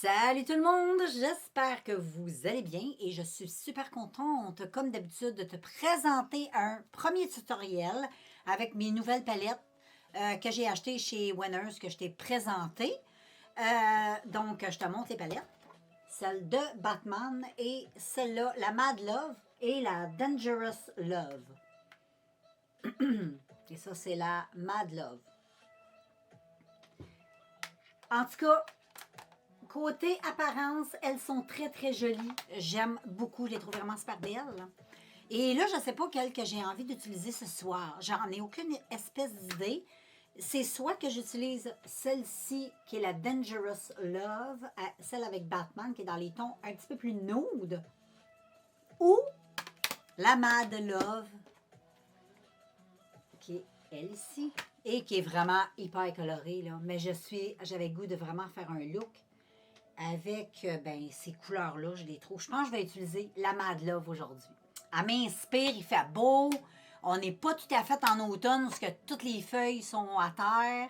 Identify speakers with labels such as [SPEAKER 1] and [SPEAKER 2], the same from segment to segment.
[SPEAKER 1] Salut tout le monde, j'espère que vous allez bien et je suis super contente, comme d'habitude, de te présenter un premier tutoriel avec mes nouvelles palettes que j'ai achetées chez Winners, que je t'ai présentées. Donc, je te montre les palettes. Celle de Batman et celle-là, la Mad Love et la Dangerous Love. Et ça, c'est la Mad Love. En tout cas, côté apparence, elles sont très très jolies. J'aime beaucoup, je les trouve vraiment super belles. Et là, je ne sais pas quelle que j'ai envie d'utiliser ce soir. J'en ai aucune espèce d'idée. C'est soit que j'utilise celle-ci qui est la Dangerous Love, celle avec Batman qui est dans les tons un petit peu plus nude, ou la Mad Love qui est elle ici et qui est vraiment hyper colorée là. Mais j'avais le goût de vraiment faire un look avec ces couleurs-là, je les trouve. Je pense que je vais utiliser la Mad Love aujourd'hui. Elle m'inspire, il fait beau. On n'est pas tout à fait en automne parce que toutes les feuilles sont à terre.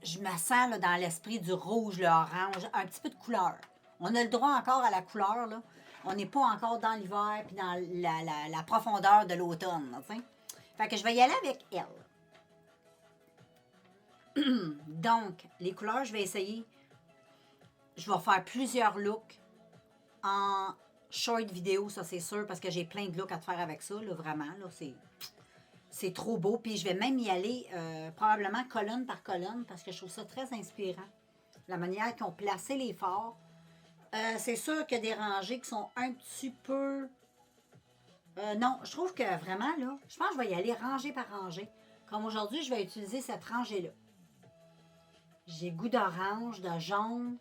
[SPEAKER 1] Je me sens là, dans l'esprit du rouge, l'orange, un petit peu de couleur. On a le droit encore à la couleur. Là. On n'est pas encore dans l'hiver puis dans la profondeur de l'automne. Fait que je vais y aller avec elle. Donc, les couleurs, je vais essayer. Je vais faire plusieurs looks en short vidéo, ça c'est sûr, parce que j'ai plein de looks à te faire avec ça, là, vraiment. Là, c'est trop beau. Puis je vais même y aller probablement colonne par colonne, parce que je trouve ça très inspirant. La manière qu'ils ont placé les forts. C'est sûr qu'il y a des rangées qui sont un petit peu... non, je trouve que vraiment, là, je pense que je vais y aller rangée par rangée. Comme aujourd'hui, je vais utiliser cette rangée-là. J'ai goût d'orange, de jaune,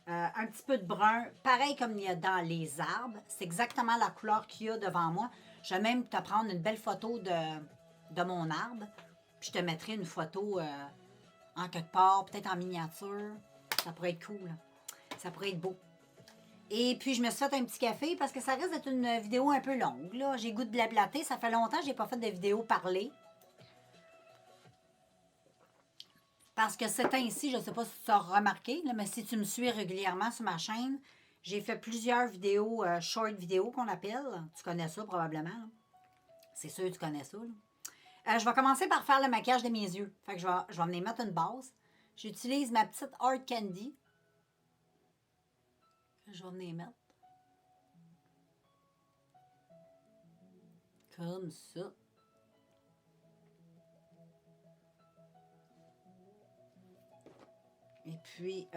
[SPEAKER 1] un petit peu de brun, pareil comme il y a dans les arbres. C'est exactement la couleur qu'il y a devant moi. Je vais même te prendre une belle photo de mon arbre. Puis je te mettrai une photo en quelque part, peut-être en miniature. Ça pourrait être cool. Ça pourrait être beau. Et puis je me suis fait un petit café parce que ça risque d'être une vidéo un peu longue. Là. J'ai goût de blablater. Ça fait longtemps que je n'ai pas fait de vidéo parlée. Parce que c'est ainsi, je ne sais pas si tu as remarqué, là, mais si tu me suis régulièrement sur ma chaîne, j'ai fait plusieurs vidéos, short vidéos qu'on appelle. Tu connais ça probablement. C'est sûr que tu connais ça. Je vais commencer par faire le maquillage de mes yeux. Fait que je vais venir mettre une base. J'utilise ma petite Hard Candy. Je vais venir mettre. Comme ça. Et puis,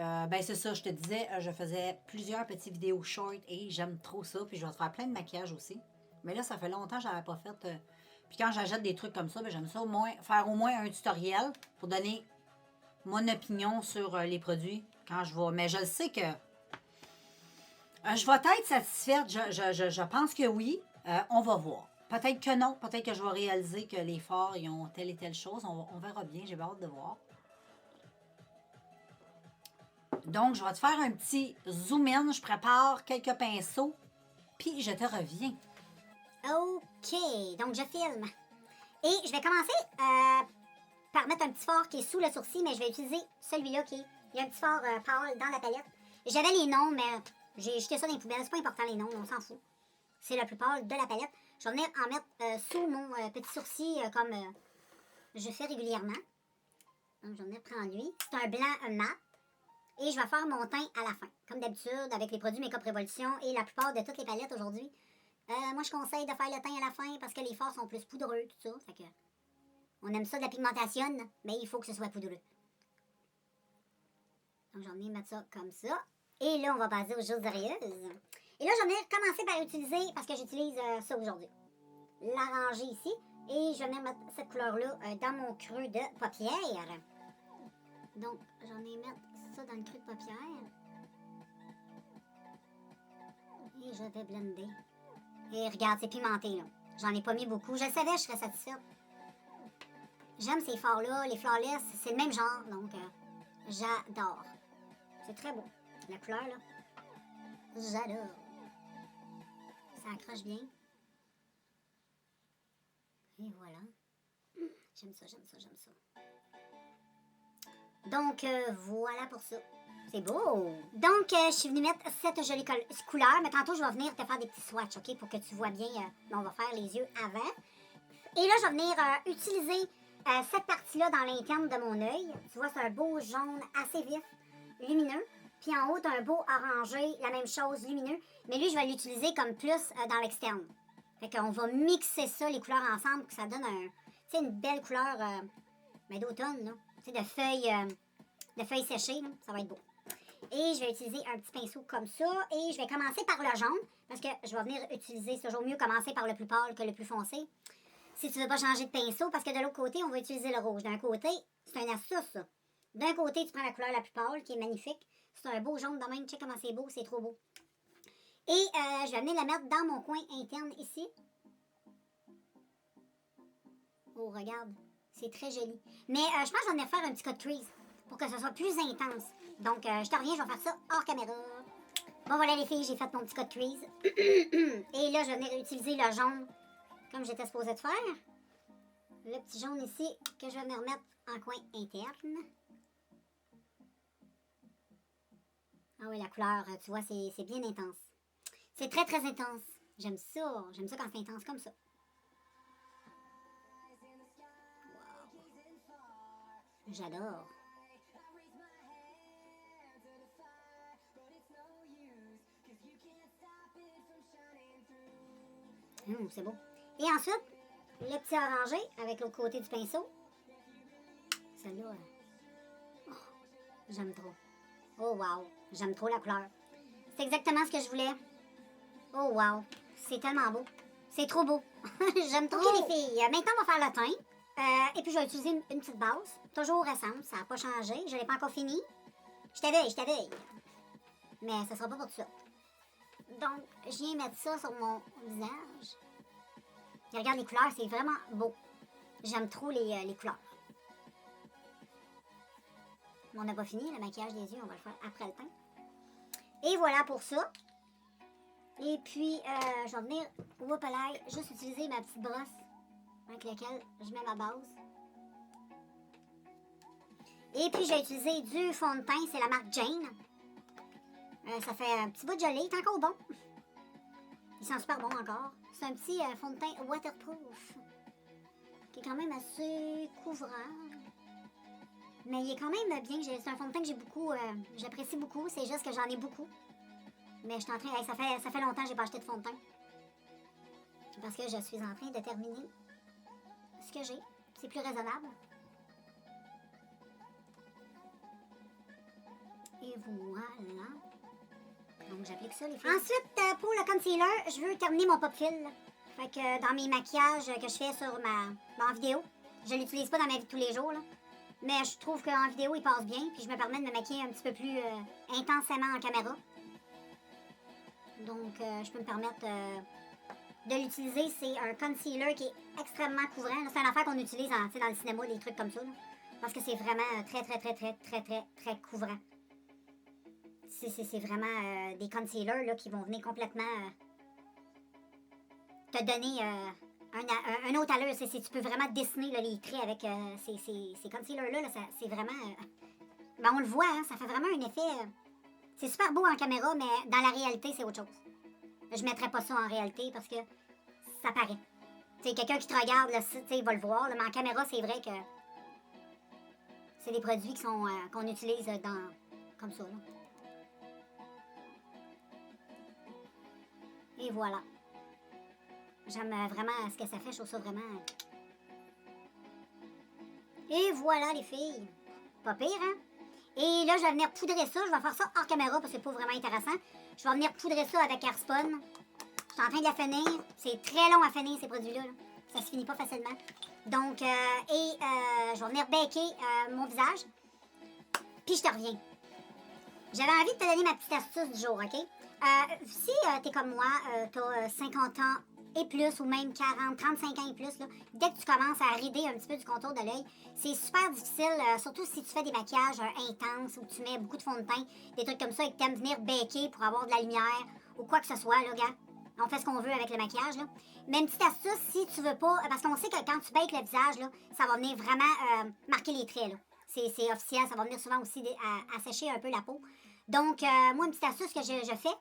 [SPEAKER 1] c'est ça, je te disais, je faisais plusieurs petites vidéos short et j'aime trop ça. Puis je vais te faire plein de maquillage aussi. Mais là, ça fait longtemps que je n'avais pas fait. Puis quand j'achète des trucs comme ça, j'aime ça faire au moins un tutoriel pour donner mon opinion sur les produits quand je vais. Mais je sais que je vais être satisfaite. Je pense que oui. On va voir. Peut-être que non. Peut-être que je vais réaliser que les forts, ils ont telle et telle chose. On verra bien. J'ai hâte de voir. Donc, je vais te faire un petit zoom in. Je prépare quelques pinceaux. Puis, je te reviens.
[SPEAKER 2] OK, donc je filme. Et je vais commencer par mettre un petit fard qui est sous le sourcil, mais je vais utiliser celui-là qui est... Il y a un petit fard pâle dans la palette. J'avais les noms, mais j'ai jeté ça dans les poubelles. C'est pas important les noms, on s'en fout. C'est le plus pâle de la palette. Je vais venir en mettre sous mon petit sourcil comme je fais régulièrement. Donc, je vais venir prendre lui. C'est un blanc mat. Et je vais faire mon teint à la fin. Comme d'habitude, avec les produits Make-up Révolution et la plupart de toutes les palettes aujourd'hui. Moi, je conseille de faire le teint à la fin parce que les fards sont plus poudreux, tout ça. Fait que on aime ça de la pigmentation, mais il faut que ce soit poudreux. Donc, j'en ai mettre ça comme ça. Et là, on va passer aux choses sérieuses. Et là, j'en ai commencé par utiliser, parce que j'utilise ça aujourd'hui, l'arranger ici. Et je vais venir mettre cette couleur-là dans mon creux de paupière. Donc, j'en ai mettre ça dans le creux de paupière. Et je vais blender. Et regarde, c'est pimenté, là. J'en ai pas mis beaucoup. Je savais, je serais satisfaite. J'aime ces fards-là. Les flawless, c'est le même genre, donc j'adore. C'est très beau. La couleur, là, j'adore. Ça accroche bien. Et voilà. J'aime ça, j'aime ça, j'aime ça. Donc, voilà pour ça. C'est beau! Donc, je suis venue mettre cette jolie couleur, mais tantôt, je vais venir te faire des petits swatchs, OK? Pour que tu vois bien. On va faire les yeux avant. Et là, je vais venir utiliser cette partie-là dans l'interne de mon œil. Tu vois, c'est un beau jaune assez vif, lumineux. Puis en haut, t'as un beau orangé, la même chose, lumineux. Mais lui, je vais l'utiliser comme plus dans l'externe. Fait qu'on va mixer ça, les couleurs ensemble, que ça donne une belle couleur d'automne, là. Tu sais, de feuilles séchées, là. Ça va être beau. Et je vais utiliser un petit pinceau comme ça. Et je vais commencer par le jaune. Parce que je vais venir utiliser, c'est toujours mieux commencer par le plus pâle que le plus foncé. Si tu veux pas changer de pinceau, parce que de l'autre côté, on va utiliser le rouge. D'un côté, c'est une astuce, ça. D'un côté, tu prends la couleur la plus pâle, qui est magnifique. C'est un beau jaune de même. Check comment c'est beau, c'est trop beau. Et je vais venir la mettre dans mon coin interne ici. Oh, regarde. C'est très joli. Mais je pense que je vais venir faire un petit cut crease pour que ce soit plus intense. Donc, je te reviens, je vais faire ça hors caméra. Bon, voilà les filles, j'ai fait mon petit cut crease. Et là, je vais venir utiliser le jaune comme j'étais supposée de faire. Le petit jaune ici que je vais venir mettre en coin interne. Ah oui, la couleur, tu vois, c'est bien intense. C'est très, très intense. J'aime ça. J'aime ça quand c'est intense comme ça. Wow. J'adore. C'est beau. Et ensuite, le petit orangé avec l'autre côté du pinceau. Celle-là, oh, j'aime trop. Oh wow, j'aime trop la couleur. C'est exactement ce que je voulais. Oh wow, c'est tellement beau. C'est trop beau. J'aime trop. OK les filles, maintenant on va faire le teint. Et puis je vais utiliser une petite base. Toujours récente, ça n'a pas changé. Je ne l'ai pas encore fini. Je t'éveille. Mais ça sera pas pour tout ça. Donc, je viens mettre ça sur mon visage. Et regarde les couleurs, c'est vraiment beau. J'aime trop les couleurs. Mais on n'a pas fini, le maquillage des yeux, on va le faire après le teint. Et voilà pour ça. Et puis, je vais venir au palais, juste utiliser ma petite brosse avec laquelle je mets ma base. Et puis, je vais utiliser du fond de teint, c'est la marque Jane. Ça fait un petit bout de gelée, il est encore bon. Il sent super bon encore. C'est un petit fond de teint waterproof, qui est quand même assez couvrant. Mais il est quand même bien. C'est un fond de teint que j'ai beaucoup, j'apprécie beaucoup. C'est juste que j'en ai beaucoup. Mais je suis en train, ça fait longtemps que j'ai pas acheté de fond de teint. Parce que je suis en train de terminer ce que j'ai. C'est plus raisonnable. Et voilà. Donc j'applique ça les filles. Ensuite, pour le concealer, je veux terminer mon pop fill. Fait que dans mes maquillages que je fais sur ma vidéo, je l'utilise pas dans ma vie de tous les jours, là. Mais je trouve qu'en vidéo, il passe bien. Puis je me permets de me maquiller un petit peu plus intensément en caméra. Donc, je peux me permettre de l'utiliser. C'est un concealer qui est extrêmement couvrant. C'est une affaire qu'on utilise dans le cinéma, des trucs comme ça. Là, parce que c'est vraiment très couvrant. C'est vraiment des concealers là, qui vont venir complètement te donner un autre allure. Tu peux vraiment dessiner là, les traits avec ces concealers-là. Là, c'est vraiment... on le voit, hein, ça fait vraiment un effet... c'est super beau en caméra, mais dans la réalité, c'est autre chose. Je mettrais pas ça en réalité parce que ça paraît. Quelqu'un qui te regarde, là, il va le voir. Là, mais en caméra, c'est vrai que c'est des produits qui sont qu'on utilise comme ça. Là. Et voilà. J'aime vraiment ce que ça fait. Je trouve ça vraiment... Et voilà, les filles. Pas pire, hein? Et là, je vais venir poudrer ça. Je vais faire ça hors caméra parce que c'est pas vraiment intéressant. Je vais venir poudrer ça avec Airspun. Je suis en train de la finir. C'est très long à finir, ces produits-là. Là. Ça se finit pas facilement. Donc, je vais venir baker mon visage. Puis, je te reviens. J'avais envie de te donner ma petite astuce du jour, OK? Si t'es comme moi, t'as 50 ans et plus, ou même 40, 35 ans et plus, là, dès que tu commences à rider un petit peu du contour de l'œil, c'est super difficile, surtout si tu fais des maquillages intenses, ou que tu mets beaucoup de fond de teint, des trucs comme ça, et que tu aimes venir baker pour avoir de la lumière, ou quoi que ce soit, là, gars. On fait ce qu'on veut avec le maquillage, là. Mais une petite astuce, si tu veux pas, parce qu'on sait que quand tu bakes le visage, là, ça va venir vraiment marquer les traits, là. c'est officiel. Ça va venir souvent aussi assécher un peu la peau. Donc, moi, une petite astuce que je fais,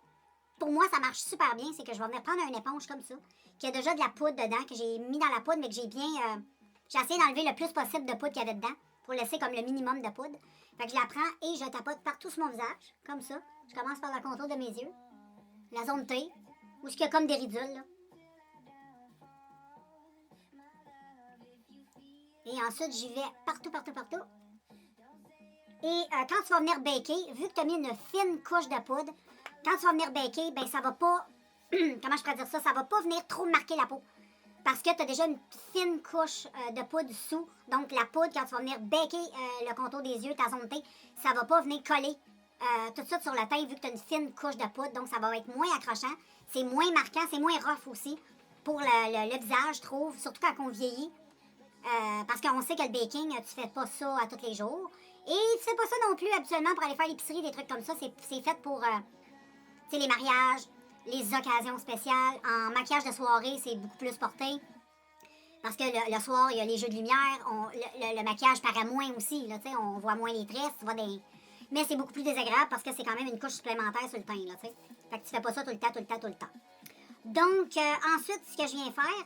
[SPEAKER 2] pour moi, ça marche super bien, c'est que je vais venir prendre une éponge comme ça, qui a déjà de la poudre dedans, que j'ai mis dans la poudre, mais que j'ai bien... j'ai essayé d'enlever le plus possible de poudre qu'il y avait dedans, pour laisser comme le minimum de poudre. Fait que je la prends et je tapote partout sur mon visage, comme ça. Je commence par le contour de mes yeux, la zone T, où il y a comme des ridules, là. Et ensuite, j'y vais partout, partout, partout. Et quand tu vas venir baker, vu que tu as mis une fine couche de poudre, quand tu vas venir baker, ben ça va pas... comment je pourrais dire ça? Ça va pas venir trop marquer la peau. Parce que tu as déjà une fine couche de poudre sous. Donc, la poudre, quand tu vas venir baker le contour des yeux, ta zone T, ça va pas venir coller tout de suite sur le teint, vu que tu as une fine couche de poudre. Donc, ça va être moins accrochant. C'est moins marquant, c'est moins rough aussi pour le visage, je trouve. Surtout quand on vieillit. Parce qu'on sait que le baking, tu fais pas ça à tous les jours. Et tu fais pas ça non plus habituellement pour aller faire l'épicerie, des trucs comme ça. C'est fait pour les mariages, les occasions spéciales. En maquillage de soirée, c'est beaucoup plus porté. Parce que le soir, il y a les jeux de lumière. Le maquillage paraît moins aussi. Là, on voit moins les tresses. Mais c'est beaucoup plus désagréable parce que c'est quand même une couche supplémentaire sur le teint. Là, fait que tu fais pas ça tout le temps, tout le temps, tout le temps. Donc, ensuite, ce que je viens faire,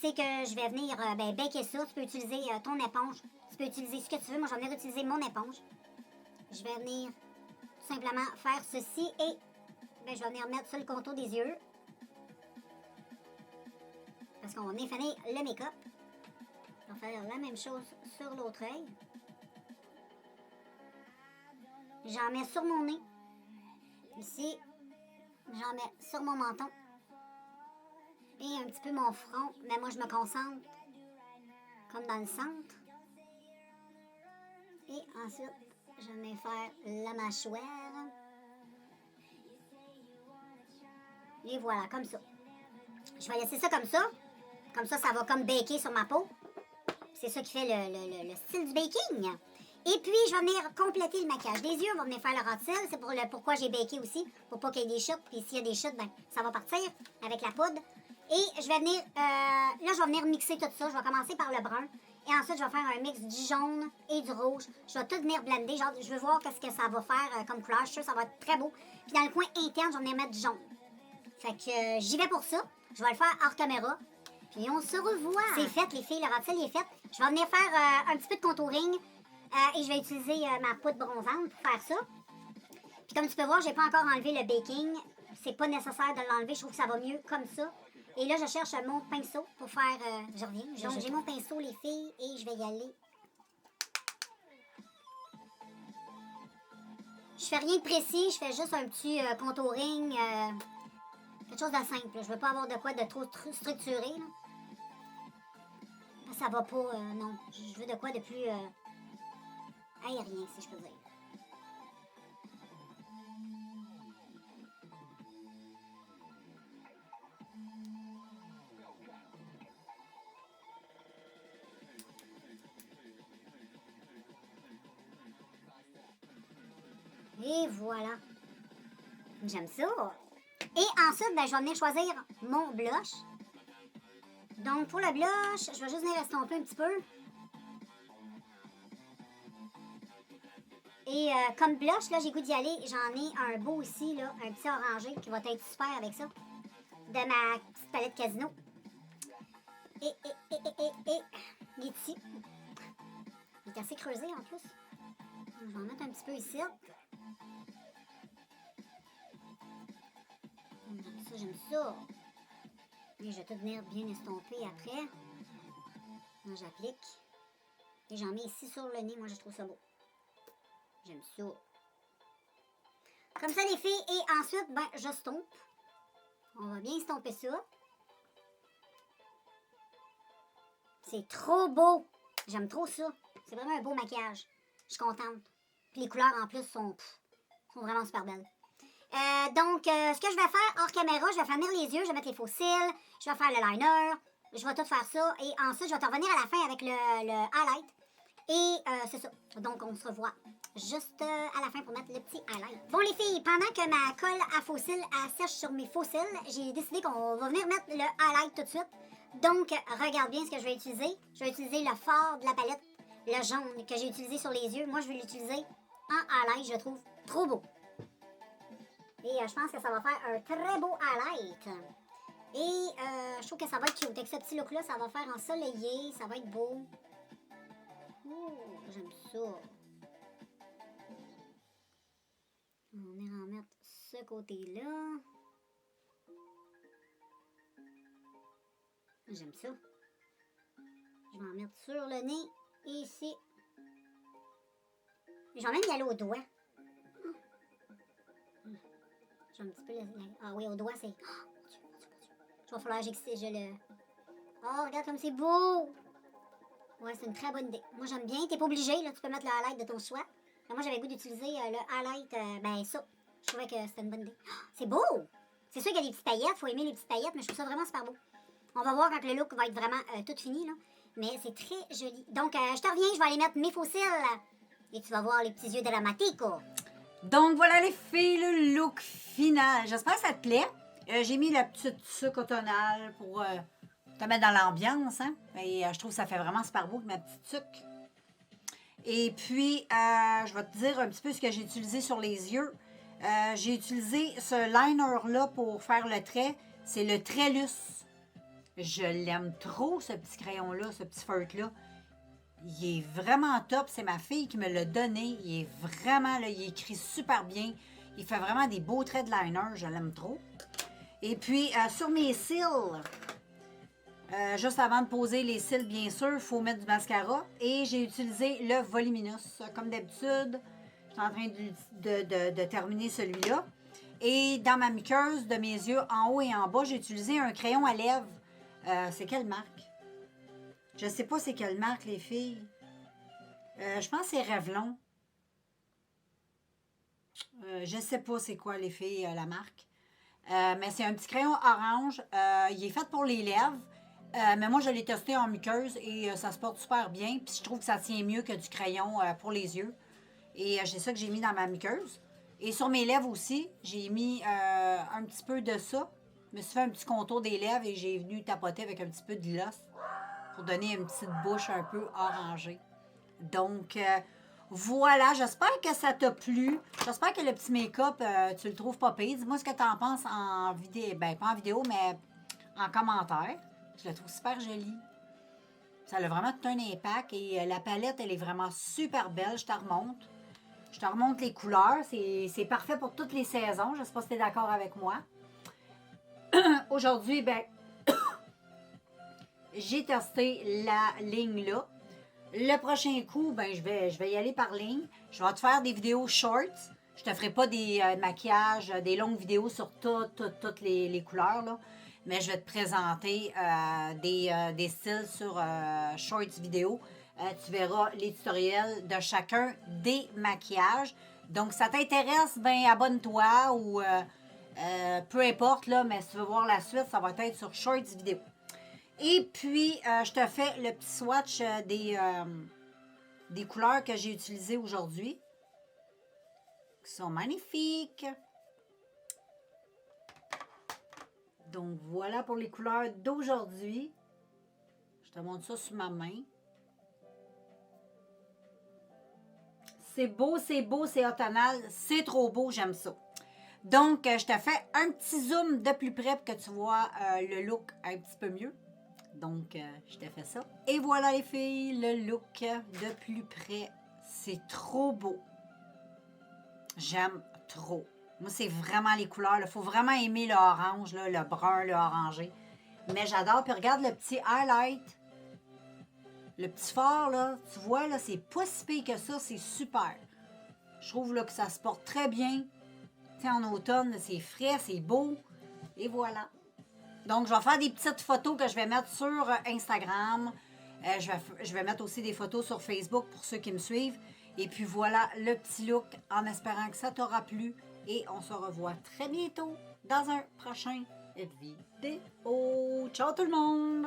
[SPEAKER 2] c'est que je vais venir baker ça. Tu peux utiliser ton éponge. Tu peux utiliser ce que tu veux. Moi, je vais venir utiliser mon éponge. Je vais venir tout simplement faire ceci et je vais venir mettre sur le contour des yeux. Parce qu'on va venir finir le make-up. On va faire la même chose sur l'autre œil. J'en mets sur mon nez. Ici. J'en mets sur mon menton. Et un petit peu mon front. Mais moi, je me concentre comme dans le centre. Et ensuite, je vais faire la mâchoire. Et voilà, comme ça. Je vais laisser ça comme ça. Comme ça, ça va comme baker sur ma peau. C'est ça qui fait le style du baking. Et puis, je vais venir compléter le maquillage des yeux. On va venir faire le ras de cils. C'est pour pourquoi j'ai baké aussi. Pour pas qu'il y ait des chutes. Puis s'il y a des chutes, ça va partir avec la poudre. Et je vais venir... là, je vais venir mixer tout ça. Je vais commencer par le brun. Et ensuite, je vais faire un mix du jaune et du rouge. Je vais tout venir blender. Genre, je veux voir qu'est-ce que ça va faire comme couleur. Je suis sûre que ça va être très beau. Puis dans le coin interne, je vais venir mettre du jaune. Fait que j'y vais pour ça. Je vais le faire hors caméra. Puis on se revoit. C'est fait, les filles. Le ras de cils est fait. Je vais venir faire un petit peu de contouring. Et je vais utiliser ma poudre bronzante pour faire ça. Puis comme tu peux voir, j'ai pas encore enlevé le baking. C'est pas nécessaire de l'enlever. Je trouve que ça va mieux comme ça. Et là, je cherche mon pinceau pour faire... je reviens. Donc, j'ai mon pinceau, les filles, et je vais y aller. Je fais rien de précis. Je fais juste un petit contouring. Quelque chose de simple. Là. Je veux pas avoir de quoi de trop structuré. Là. Ça va pas... non. Je veux de quoi de plus... aérien, si je peux dire. Et voilà. J'aime ça. Et ensuite, je vais venir choisir mon blush. Donc, pour le blush, je vais juste venir estomper un petit peu. Et comme blush, là, j'ai goût d'y aller. J'en ai un beau ici, là, un petit orangé qui va être super avec ça. De ma petite palette Casino. Et, il est ici. Il est assez creusé en plus. Je vais en mettre un petit peu ici. J'aime ça. Et je vais tout venir bien estomper après. Là, j'applique. Et j'en mets ici sur le nez. Moi, je trouve ça beau. J'aime ça. Comme ça, les filles. Et ensuite, je stompe. On va bien estomper ça. C'est trop beau. J'aime trop ça. C'est vraiment un beau maquillage. Je suis contente. Puis les couleurs, en plus, sont vraiment super belles. Donc, ce que je vais faire hors caméra, je vais finir les yeux, je vais mettre les faux cils, je vais faire le liner, je vais tout faire ça. Et ensuite, je vais te revenir à la fin avec le highlight. Et c'est ça. Donc, on se revoit juste à la fin pour mettre le petit highlight. Bon, les filles, pendant que ma colle à faux cils sèche sur mes faux cils, j'ai décidé qu'on va venir mettre le highlight tout de suite. Donc, regarde bien ce que je vais utiliser. Je vais utiliser le fard de la palette le jaune que j'ai utilisé sur les yeux. Moi, je vais l'utiliser en highlight. Je le trouve trop beau. Et je pense que ça va faire un très beau highlight. Et je trouve que ça va être cute. Avec ce petit look-là, ça va faire ensoleillé. Ça va être beau. Ouh, j'aime ça. On va en mettre ce côté-là. J'aime ça. Je vais en mettre sur le nez et ici. Je vais même y aller au doigt. J'ai un petit peu ah oui, au doigt, c'est... Je vais falloir que je le... Oh, regarde comme c'est beau! Ouais, c'est une très bonne idée. Moi, j'aime bien. T'es pas obligé, là. Tu peux mettre le highlight de ton choix. Mais moi, j'avais le goût d'utiliser le highlight, ben ça. Je trouvais que c'était une bonne idée. Oh, c'est beau! C'est sûr qu'il y a des petites paillettes. Faut aimer les petites paillettes, mais je trouve ça vraiment super beau. On va voir quand le look va être vraiment tout fini, là. Mais c'est très joli. Donc, je te reviens. Je vais aller mettre mes faux cils. Et tu vas voir les petits yeux dramatiques.
[SPEAKER 1] Donc, voilà les filles, le look final. J'espère que ça te plaît. J'ai mis la petite sucre cotonale pour te mettre dans l'ambiance. Hein? Et je trouve que ça fait vraiment super beau avec ma petite sucre. Et puis, je vais te dire un petit peu ce que j'ai utilisé sur les yeux. J'ai utilisé ce liner-là pour faire le trait. C'est le Trellus. Je l'aime trop, ce petit crayon-là, ce petit feutre-là. Il est vraiment top. C'est ma fille qui me l'a donné. Il est vraiment, là, il écrit super bien. Il fait vraiment des beaux traits de liner. Je l'aime trop. Et puis, sur mes cils, juste avant de poser les cils, bien sûr, il faut mettre du mascara. Et j'ai utilisé le Voluminous. Comme d'habitude, je suis en train de terminer celui-là. Et dans ma muqueuse de mes yeux, en haut et en bas, j'ai utilisé un crayon à lèvres. C'est quelle marque? Je sais pas c'est quelle marque, les filles. Je pense que c'est Revlon. Je sais pas c'est quoi, les filles, la marque. Mais c'est un petit crayon orange. Il est fait pour les lèvres. Mais moi, je l'ai testé en muqueuse et ça se porte super bien. Puis je trouve que ça tient mieux que du crayon pour les yeux. Et c'est ça que j'ai mis dans ma muqueuse. Et sur mes lèvres aussi, j'ai mis un petit peu de ça. Je me suis fait un petit contour des lèvres et j'ai venu tapoter avec un petit peu de gloss pour donner une petite bouche un peu orangée. Donc, voilà, j'espère que ça t'a plu. J'espère que le petit make-up, tu le trouves pas pire. Dis-moi ce que tu en penses en vidéo. Ben, pas en vidéo, mais en commentaire. Je le trouve super joli. Ça a vraiment tout un impact. Et la palette, elle est vraiment super belle. Je te remonte. Je te remonte les couleurs. C'est parfait pour toutes les saisons. Je ne sais pas si tu es d'accord avec moi. Aujourd'hui, ben, j'ai testé la ligne là. Le prochain coup, ben, je vais y aller par ligne. Je vais te faire des vidéos shorts. Je te ferai pas des maquillages, des longues vidéos sur toutes les couleurs, là. Mais je vais te présenter des styles sur shorts vidéo. Tu verras les tutoriels de chacun des maquillages. Donc, ça t'intéresse, ben abonne-toi ou peu importe, là, mais si tu veux voir la suite, ça va être sur shorts vidéo. Et puis, je te fais le petit swatch des couleurs que j'ai utilisées aujourd'hui. Qui sont magnifiques. Donc, voilà pour les couleurs d'aujourd'hui. Je te montre ça sur ma main. C'est beau, c'est automnal. C'est trop beau, j'aime ça. Donc, je te fais un petit zoom de plus près pour que tu vois le look un petit peu mieux. Donc, je te fais ça. Et voilà les filles, le look de plus près. C'est trop beau. J'aime trop. Moi, c'est vraiment les couleurs. Il faut vraiment aimer l'orange, le brun, le orangé. Mais j'adore. Puis regarde le petit highlight. Le petit fard, là, tu vois, là, c'est pas si pire que ça. C'est super. Je trouve là, que ça se porte très bien. Tu sais, en automne, c'est frais, c'est beau. Et voilà. Donc, je vais faire des petites photos que je vais mettre sur Instagram. Je vais mettre aussi des photos sur Facebook pour ceux qui me suivent. Et puis voilà le petit look en espérant que ça t'aura plu. Et on se revoit très bientôt dans un prochain vidéo. Ciao tout le monde!